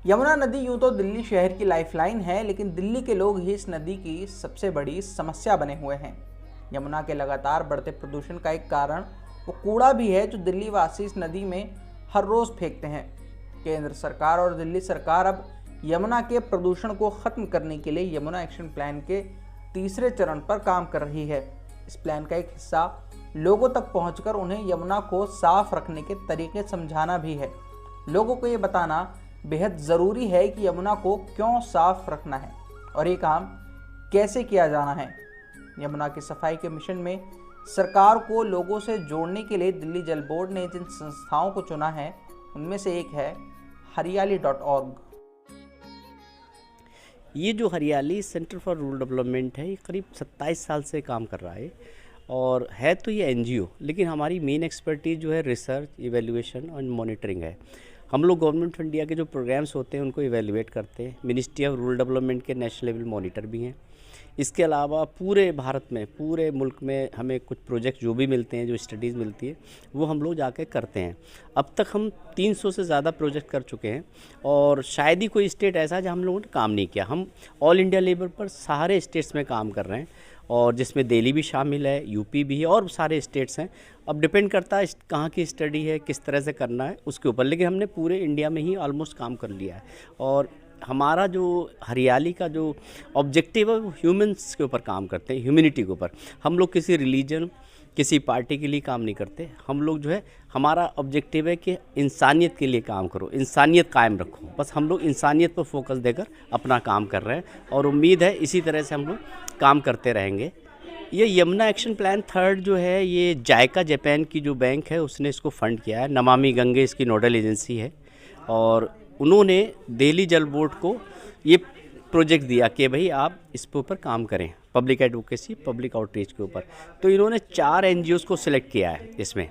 यमुना नदी यूं तो दिल्ली शहर की लाइफलाइन है, लेकिन दिल्ली के लोग ही इस नदी की सबसे बड़ी समस्या बने हुए हैं। यमुना के लगातार बढ़ते प्रदूषण का एक कारण वो कूड़ा भी है जो दिल्ली वासी इस नदी में हर रोज फेंकते हैं। केंद्र सरकार और दिल्ली सरकार अब यमुना के प्रदूषण को खत्म करने के लिए यमुना एक्शन प्लान के तीसरे चरण पर काम कर रही है। इस प्लान का एक हिस्सा लोगों तक पहुंचकर उन्हें यमुना को साफ रखने के तरीके समझाना भी है। लोगों को ये बताना बेहद ज़रूरी है कि यमुना को क्यों साफ रखना है और ये काम कैसे किया जाना है। यमुना की सफाई के मिशन में सरकार को लोगों से जोड़ने के लिए दिल्ली जल बोर्ड ने जिन संस्थाओं को चुना है उनमें से एक है हरियाली.org। ये जो हरियाली सेंटर फॉर रूरल डेवलपमेंट है, ये करीब 27 साल से काम कर रहा है और है तो ये एनजीओ, लेकिन हमारी मेन एक्सपर्टीज जो है रिसर्च, इवैल्यूएशन और मॉनिटरिंग है। हम लोग गवर्नमेंट ऑफ इंडिया के जो प्रोग्राम्स होते हैं उनको इवैल्यूएट करते हैं। मिनिस्ट्री ऑफ रूरल डेवलपमेंट के नेशनल लेवल मॉनिटर भी हैं। इसके अलावा पूरे भारत में, पूरे मुल्क में हमें कुछ प्रोजेक्ट जो भी मिलते हैं, जो स्टडीज़ मिलती है, वो हम लोग जाके करते हैं। अब तक हम 300 से ज़्यादा प्रोजेक्ट कर चुके हैं और शायद ही कोई स्टेट ऐसा जहाँ हम लोगों ने काम नहीं किया। हम ऑल इंडिया लेवल पर सारे स्टेट्स में काम कर रहे हैं और जिसमें दिल्ली भी शामिल है, यूपी भी है और सारे स्टेट्स हैं। अब डिपेंड करता है कहाँ की स्टडी है, किस तरह से करना है उसके ऊपर, लेकिन हमने पूरे इंडिया में ही ऑलमोस्ट काम कर लिया है। और हमारा जो हरियाली का जो ऑब्जेक्टिव है वो ह्यूमंस के ऊपर काम करते हैं, ह्यूमैनिटी के ऊपर। हम लोग किसी रिलीजन, किसी पार्टी के लिए काम नहीं करते। हम लोग जो है, हमारा ऑब्जेक्टिव है कि इंसानियत के लिए काम करो, इंसानियत कायम रखो। बस हम लोग इंसानियत पर फोकस देकर अपना काम कर रहे हैं और उम्मीद है इसी तरह से हम लोग काम करते रहेंगे। ये यमुना एक्शन प्लान थर्ड जो है, ये जायका जापान की जो बैंक है उसने इसको फंड किया है। नमामि गंगे इसकी नोडल एजेंसी है और उन्होंने दिल्ली जल बोर्ड को ये प्रोजेक्ट दिया कि भाई आप इस ऊपर काम करें, पब्लिक एडवोकेसी, पब्लिक आउटरीच के ऊपर। तो इन्होंने 4 एनजीओज़ को सिलेक्ट किया है इसमें,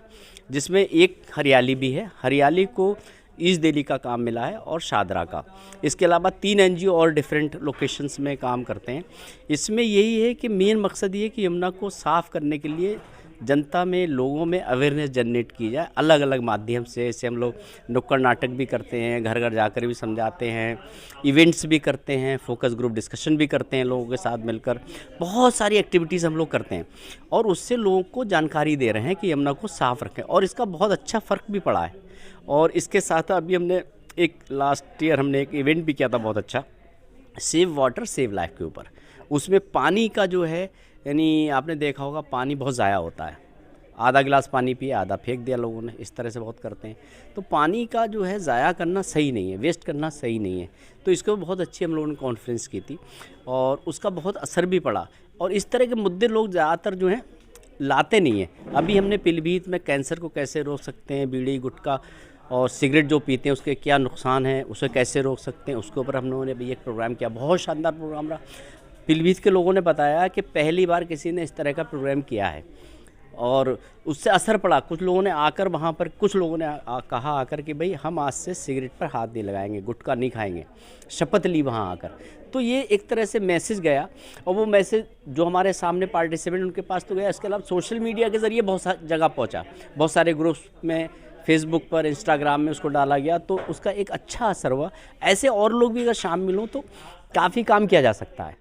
जिसमें एक हरियाली भी है। हरियाली को ईस्ट दिल्ली का काम मिला है और शादरा का। इसके अलावा 3 एनजीओ और डिफरेंट लोकेशंस में काम करते हैं। इसमें यही है कि मेन मकसद ये है कि यमुना को साफ़ करने के लिए जनता में, लोगों में अवेयरनेस जनरेट की जाए अलग अलग माध्यम से। जैसे हम लोग नुक्कड़ नाटक भी करते हैं, घर घर जाकर भी समझाते हैं, इवेंट्स भी करते हैं, फोकस ग्रुप डिस्कशन भी करते हैं लोगों के साथ मिलकर। बहुत सारी एक्टिविटीज़ हम लोग करते हैं और उससे लोगों को जानकारी दे रहे हैं कि यमुना को साफ़ रखें और इसका बहुत अच्छा फ़र्क भी पड़ा है। और इसके साथ अभी हमने एक लास्ट ईयर हमने एक इवेंट भी किया था बहुत अच्छा, सेव वाटर सेव लाइफ के ऊपर। उसमें पानी का जो है, यानी आपने देखा होगा पानी बहुत ज़ाया होता है। आधा गिलास पानी पिए, आधा फेंक दिया लोगों ने, इस तरह से बहुत करते हैं। तो पानी का जो है ज़ाया करना सही नहीं है, वेस्ट करना सही नहीं है। तो इसको बहुत अच्छी हम लोगों ने कॉन्फ्रेंस की थी और उसका बहुत असर भी पड़ा। और इस तरह के मुद्दे लोग ज़्यादातर जो हैं लाते नहीं हैं। अभी हमने पीलीभीत में कैंसर को कैसे रोक सकते हैं, बीड़ी गुटखा और सिगरेट जो पीते हैं उसके क्या नुकसान है, उसे कैसे रोक सकते हैं, उसके ऊपर हम लोगों ने भी एक प्रोग्राम किया। बहुत शानदार प्रोग्राम रहा। पीलीभीत के लोगों ने बताया कि पहली बार किसी ने इस तरह का प्रोग्राम किया है और उससे असर पड़ा। कुछ लोगों ने आकर वहाँ पर, कुछ लोगों ने कहा आकर कि भाई हम आज से सिगरेट पर हाथ नहीं लगाएंगे, गुटखा नहीं खाएंगे, शपथ ली वहाँ आकर। तो ये एक तरह से मैसेज गया और वो मैसेज जो हमारे सामने पार्टिसिपेंट उनके पास तो गया, इसके अलावा सोशल मीडिया के ज़रिए बहुत सारी जगह पहुँचा। बहुत सारे ग्रुप्स में, फेसबुक पर, इंस्टाग्राम में उसको डाला गया तो उसका एक अच्छा असर हुआ। ऐसे और लोग भी अगर शामिल हों तो काफ़ी काम किया जा सकता है।